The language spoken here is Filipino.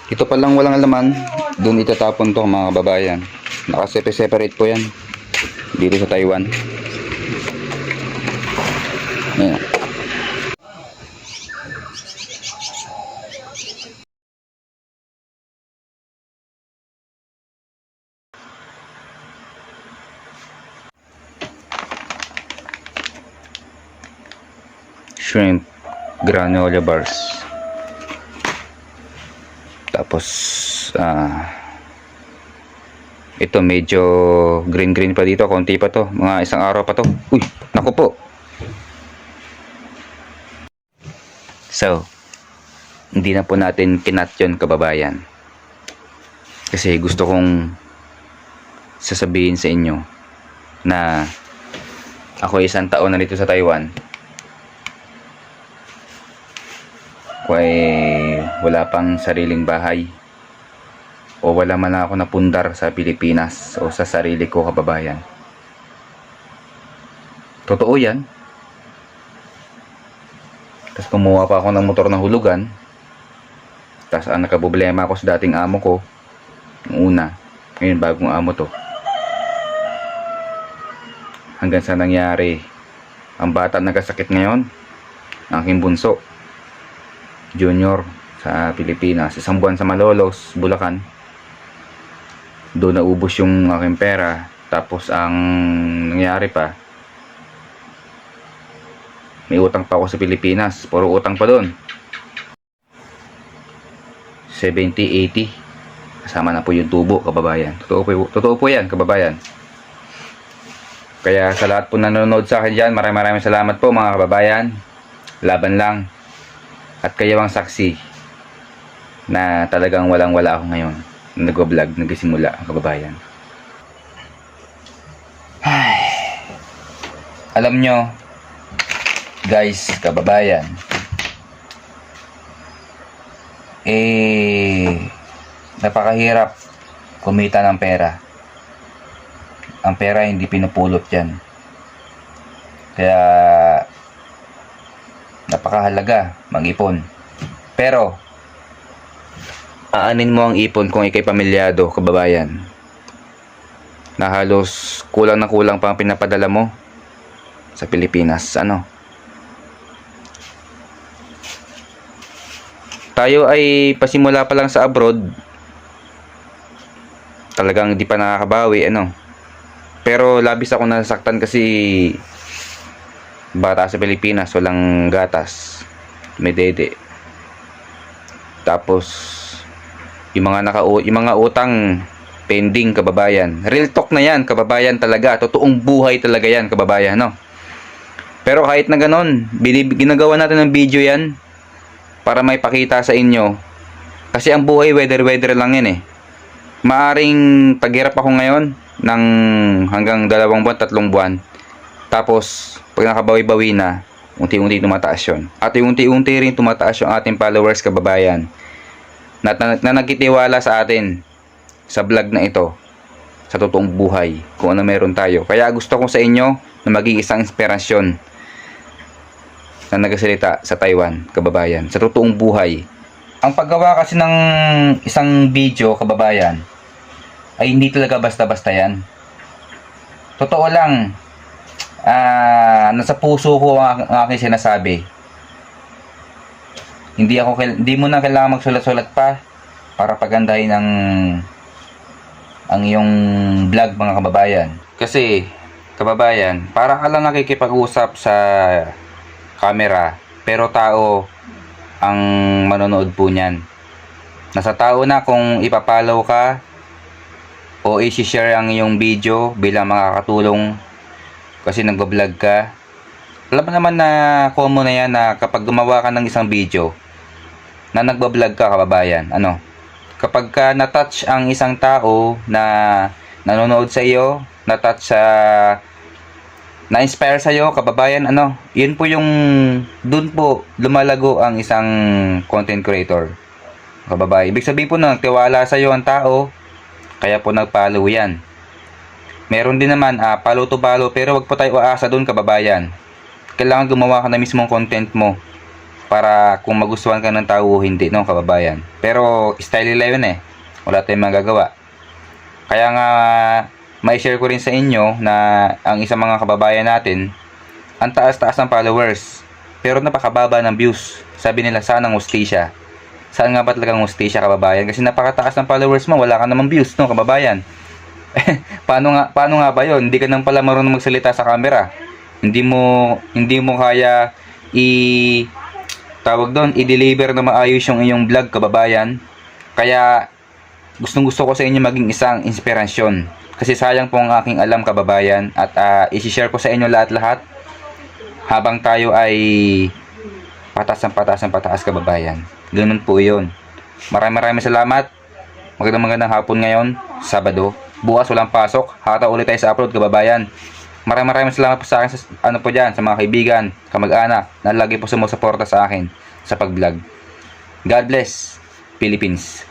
Ito pa lang walang laman, doon itatapon to mga kababayan. Naka-separate po yan dito sa Taiwan. Ayan. Shrimp granola bars. Tapos ito medyo green pa dito, konti pa to, mga isang araw pa to. Uy, naku po. So, hindi na po natin kinat yun kababayan. Kasi gusto kong sasabihin sa inyo na ako isang taon na dito sa Taiwan. Wala pang sariling bahay o wala man ako napundar sa Pilipinas o sa sarili ko kababayan. Totoo yan. Tapos kumuha pa ako ng motor na hulugan. Tapos nagkaproblema ako sa dating amo ko nung una. Ngayon bagong amo to. Hanggang sa nangyari, ang bata nagkasakit ngayon, ang aking bunso Junior sa Pilipinas, isang buwan sa Malolos, Bulacan. Doon naubos yung aking pera. Tapos ang nangyari pa, may utang pa ako sa Pilipinas. Puro utang pa doon, 70-80. Kasama na po yung tubo kababayan. Totoo po yan kababayan. Kaya sa lahat po nanonood sa akin dyan, maraming salamat po mga kababayan. Laban lang. At kayo ang saksi na talagang walang-wala ako ngayon. Nag-vlog, nagsimula ang kababayan. Ay. Alam nyo, guys, kababayan, napakahirap kumita ng pera. Ang pera hindi pinupulot yan. Kaya napakahalaga mag-ipon. Pero aanin mo ang ipon kung ikay pamilyado kababayan, na halos kulang na kulang pa ang pinapadala mo sa Pilipinas. Tayo ay pasimula pa lang sa abroad, talagang di pa nakakabawi pero labis ako nasaktan kasi bata sa Pilipinas, walang gatas, may dede. Tapos yung mga utang pending kababayan. Real talk na yan kababayan, talaga totoong buhay talaga yan kababayan, Pero kahit na ganon, ginagawa natin ng video yan para may pakita sa inyo. Kasi ang buhay weather lang yan Maaring paghirap ako ngayon ng hanggang 2 buwan, 3 buwan. Tapos pag nakabawi-bawi na, unti-unti tumataas yun. At unti-unti rin tumataas yung ating followers kababayan na nagkitiwala sa atin sa vlog na ito, sa totoong buhay, kung ano meron tayo. Kaya gusto ko sa inyo na maging isang inspirasyon na nagsasalita sa Taiwan kababayan, sa totoong buhay. Ang paggawa kasi ng isang video kababayan ay hindi talaga basta-basta yan. Totoo lang, nasa puso ko ang aking sinasabi. Hindi mo na kailangan magsulat-sulat pa para pagandahin ang iyong vlog mga kababayan. Kasi kababayan, para ka lang nakikipag-usap sa camera, pero tao ang manonood po niyan. Nasa tao na kung ipapollow ka o i-share ang iyong video bilang makakatulong kasi nagbablog ka. Alam mo naman na common na yan na kapag gumawa ka ng isang video na nagbablog ka kababayan, kapag ka na-touch ang isang tao na nanonood sa iyo, na-touch sa na-inspire sa iyo kababayan, yun po yung dun po lumalago ang isang content creator kababayan. Ibig sabihin po na nagtiwala sa iyo ang tao, kaya po nag-follow yan. Meron din naman follow to follow, pero wag po tayo aasa dun kababayan. Kailangan gumawa ka na mismong content mo para kung magustuhan ka ng tao o hindi, no, kababayan. Pero style nila yun eh. Wala tayong magagawa. Kaya nga, mai-share ko rin sa inyo na ang isang mga kababayan natin, ang taas-taas ng followers, pero napakababa ng views. Sabi nila, saan ang hustisya? Saan nga ba talagang hustisya, kababayan? Kasi napakataas ng followers mo, wala ka namang views, no, kababayan. paano nga ba yun? Hindi ka nang pala marunong magsalita sa camera. Hindi mo kaya i-deliver na maayos yung iyong vlog, kababayan. Kaya gusto ko sa inyo maging isang inspirasyon. Kasi sayang po ang aking alam, kababayan, at i-share ko sa inyo lahat-lahat habang tayo ay pataas, kababayan. Ganun po 'yun. Maraming salamat. Magandang hapon ngayon, Sabado. Bukas walang pasok. Hata ulit tayo sa upload, kababayan. Maraming salamat po sa akin sa mga kaibigan, kamag-anak na lagi po sumusuporta sa akin sa pag-vlog. God bless, Philippines.